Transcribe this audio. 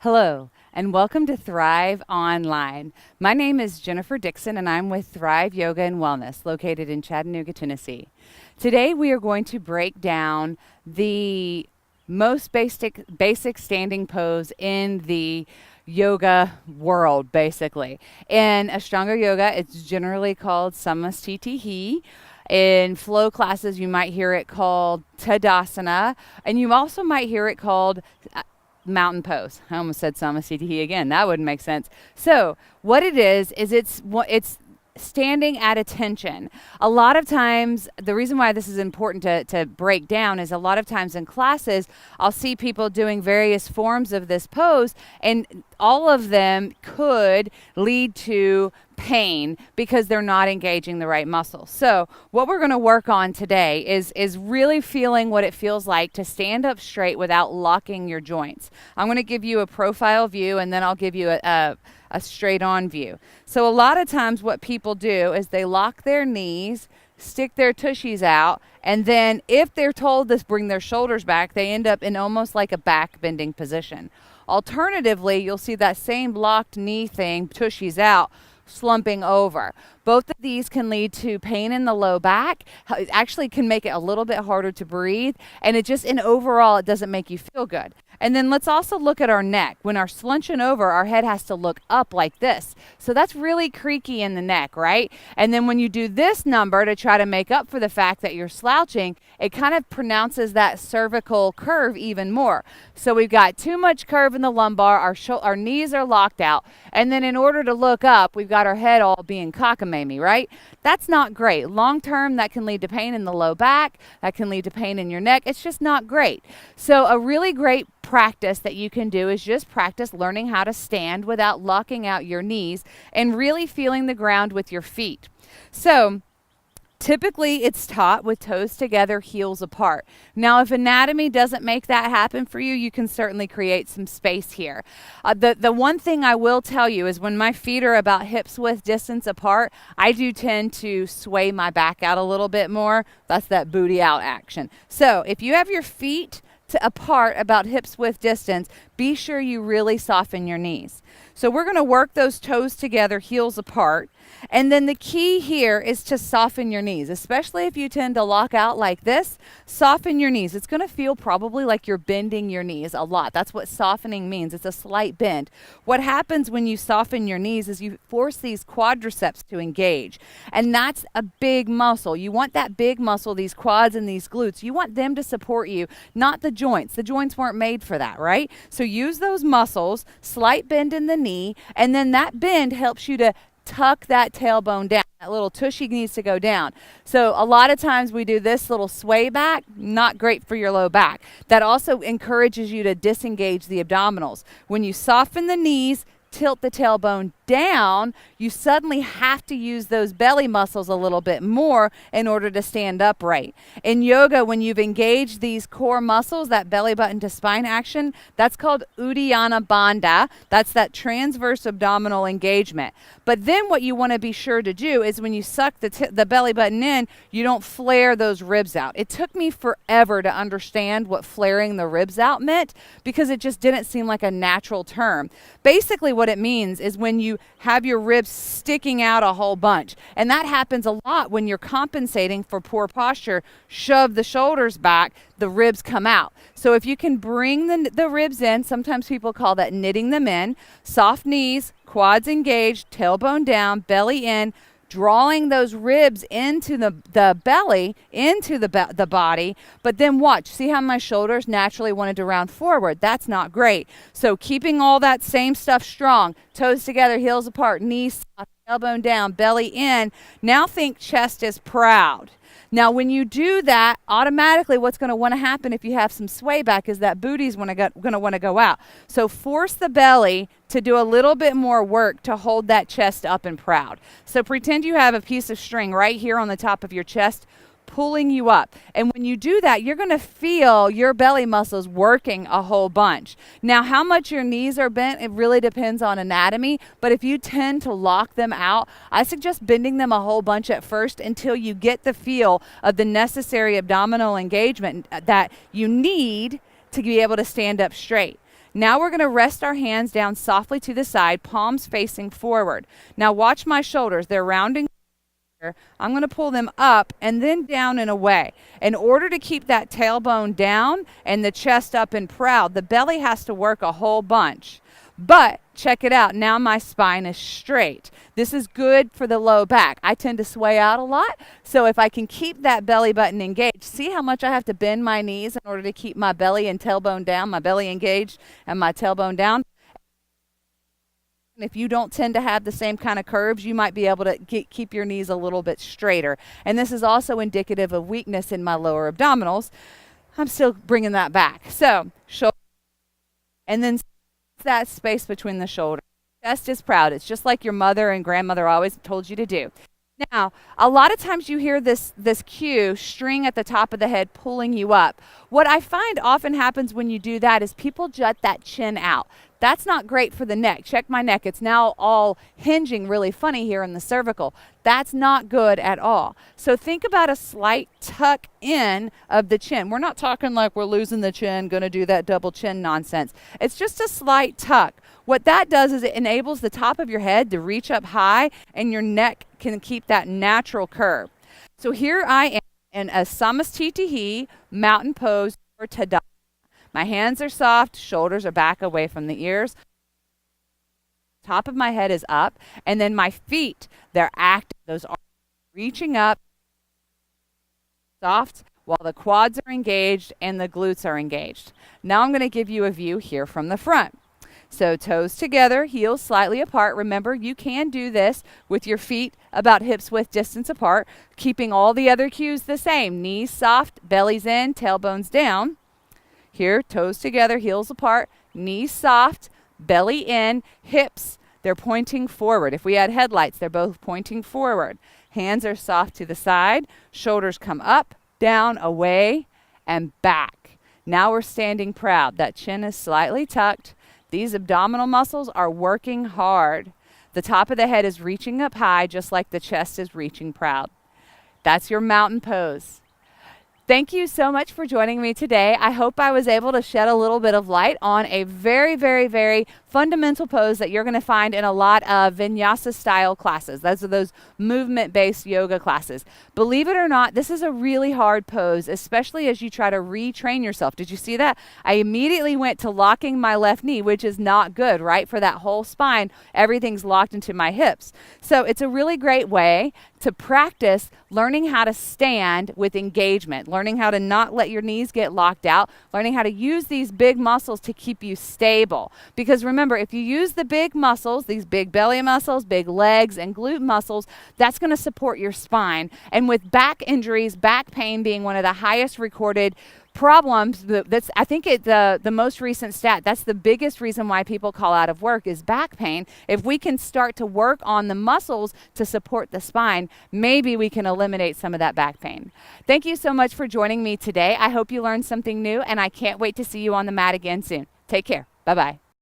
Hello, and welcome to Thrive Online. My name is Jennifer Dixon, and I'm with Thrive Yoga and Wellness, located in Chattanooga, Tennessee. Today, we are going to break down the most basic standing pose in the yoga world, basically. In Ashtanga Yoga, it's generally called Samasthiti. In flow classes, you might hear it called Tadasana, and you also might hear it called mountain pose. I almost said Samasthiti again. That wouldn't make sense. So what it is it's standing at attention. A lot of times, the reason why this is important to break down is a lot of times in classes, I'll see people doing various forms of this pose, and all of them could lead to pain because they're not engaging the right muscles. So what we're going to work on today is really feeling what it feels like to stand up straight without locking your joints. I'm going to give you a profile view, and then I'll give you a straight on view. So a lot of times what people do is they lock their knees, stick their tushies out, and then if they're told to bring their shoulders back, they end up in almost like a back bending position. Alternatively, you'll see that same locked knee thing, tushies out, slumping over. Both of these can lead to pain in the low back. It actually can make it a little bit harder to breathe, and overall, it doesn't make you feel good. And then let's also look at our neck. When our slouching over, our head has to look up like this. So that's really creaky in the neck, right? And then when you do this number to try to make up for the fact that you're slouching, it kind of pronounces that cervical curve even more. So we've got too much curve in the lumbar, our knees are locked out, and then in order to look up, we've got our head all being cockamamie, right? That's not great. Long term, that can lead to pain in the low back, that can lead to pain in your neck. It's just not great. So a really great practice that you can do is just practice learning how to stand without locking out your knees and really feeling the ground with your feet. So typically it's taught with toes together, heels apart. Now, if anatomy doesn't make that happen for you, you can certainly create some space here. The one thing I will tell you is when my feet are about hips width distance apart, I do tend to sway my back out a little bit more. That's that booty out action. So if you have your feet apart about hips width distance, be sure you really soften your knees. So we're going to work those toes together, heels apart. And then the key here is to soften your knees, especially if you tend to lock out like this. Soften your knees. It's going to feel probably like you're bending your knees a lot. That's what softening means. It's a slight bend. What happens when you soften your knees is you force these quadriceps to engage. And that's a big muscle. You want that big muscle, these quads and these glutes. You want them to support you, not the joints. The joints weren't made for that, right? So use those muscles, slight bend in the knee, and then that bend helps you to tuck that tailbone down. That little tushy needs to go down. So a lot of times we do this little sway back, not great for your low back. That also encourages you to disengage the abdominals. When you soften the knees, tilt the tailbone down, you suddenly have to use those belly muscles a little bit more in order to stand upright. In yoga, when you've engaged these core muscles, that belly button to spine action, that's called Uddiyana Bandha. That's that transverse abdominal engagement. But then what you want to be sure to do is when you suck the belly button in, you don't flare those ribs out. It took me forever to understand what flaring the ribs out meant because it just didn't seem like a natural term. Basically, what it means is when you have your ribs sticking out a whole bunch. And that happens a lot when you're compensating for poor posture. Shove the shoulders back, the ribs come out. So if you can bring the ribs in, sometimes people call that knitting them in, soft knees, quads engaged, tailbone down, belly in, drawing those ribs into the belly, into the body, but then watch, see how my shoulders naturally wanted to round forward. That's not great. So keeping all that same stuff strong, toes together, heels apart, knees soft, tailbone down, belly in. Now think chest is proud. Now, when you do that, automatically what's going to want to happen if you have some sway back is that booty's going to want to go out. So force the belly to do a little bit more work to hold that chest up and proud. So pretend you have a piece of string right here on the top of your chest pulling you up. And when you do that, you're going to feel your belly muscles working a whole bunch. Now, how much your knees are bent, it really depends on anatomy. But if you tend to lock them out, I suggest bending them a whole bunch at first until you get the feel of the necessary abdominal engagement that you need to be able to stand up straight. Now we're going to rest our hands down softly to the side, palms facing forward. Now watch my shoulders. They're rounding. I'm going to pull them up and then down and away. In order to keep that tailbone down and the chest up and proud, the belly has to work a whole bunch. But check it out. Now my spine is straight. This is good for the low back. I tend to sway out a lot. So if I can keep that belly button engaged, see how much I have to bend my knees in order to keep my belly and tailbone down, my belly engaged and my tailbone down. If you don't tend to have the same kind of curves, you might be able to keep your knees a little bit straighter. And this is also indicative of weakness in my lower abdominals. I'm still bringing that back. So, shoulder, and then that space between the shoulders. Chest is proud. It's just like your mother and grandmother always told you to do. Now, a lot of times you hear this cue, string at the top of the head pulling you up. What I find often happens when you do that is people jut that chin out. That's not great for the neck. Check my neck. It's now all hinging really funny here in the cervical. That's not good at all. So think about a slight tuck in of the chin. We're not talking like we're losing the chin, going to do that double chin nonsense. It's just a slight tuck. What that does is it enables the top of your head to reach up high and your neck can keep that natural curve. So here I am in a Samasthiti mountain pose for Tadasana. My hands are soft, shoulders are back away from the ears. Top of my head is up, and then my feet, they're active. Those are reaching up, soft, while the quads are engaged and the glutes are engaged. Now I'm going to give you a view here from the front. So toes together, heels slightly apart. Remember, you can do this with your feet about hips width distance apart, keeping all the other cues the same. Knees soft, bellies in, tailbones down. Here, toes together, heels apart, knees soft, belly in, hips, they're pointing forward. If we had headlights, they're both pointing forward. Hands are soft to the side, shoulders come up, down, away, and back. Now we're standing proud. That chin is slightly tucked. These abdominal muscles are working hard. The top of the head is reaching up high, just like the chest is reaching proud. That's your mountain pose. Thank you so much for joining me today. I hope I was able to shed a little bit of light on a very, very, very fundamental pose that you're going to find in a lot of vinyasa style classes. Those movement-based yoga classes. Believe it or not, this is a really hard pose, especially as you try to retrain yourself. Did you see that? I immediately went to locking my left knee, which is not good, right? For that whole spine, everything's locked into my hips. So it's a really great way to practice learning how to stand with engagement, learning how to not let your knees get locked out, learning how to use these big muscles to keep you stable. Because remember, if you use the big muscles, these big belly muscles, big legs, and glute muscles, that's going to support your spine. And with back injuries, back pain being one of the highest recorded problems, that's I think the most recent stat, that's the biggest reason why people call out of work is back pain. If we can start to work on the muscles to support the spine, maybe we can eliminate some of that back pain. Thank you so much for joining me today. I hope you learned something new, and I can't wait to see you on the mat again soon. Take care. Bye-bye.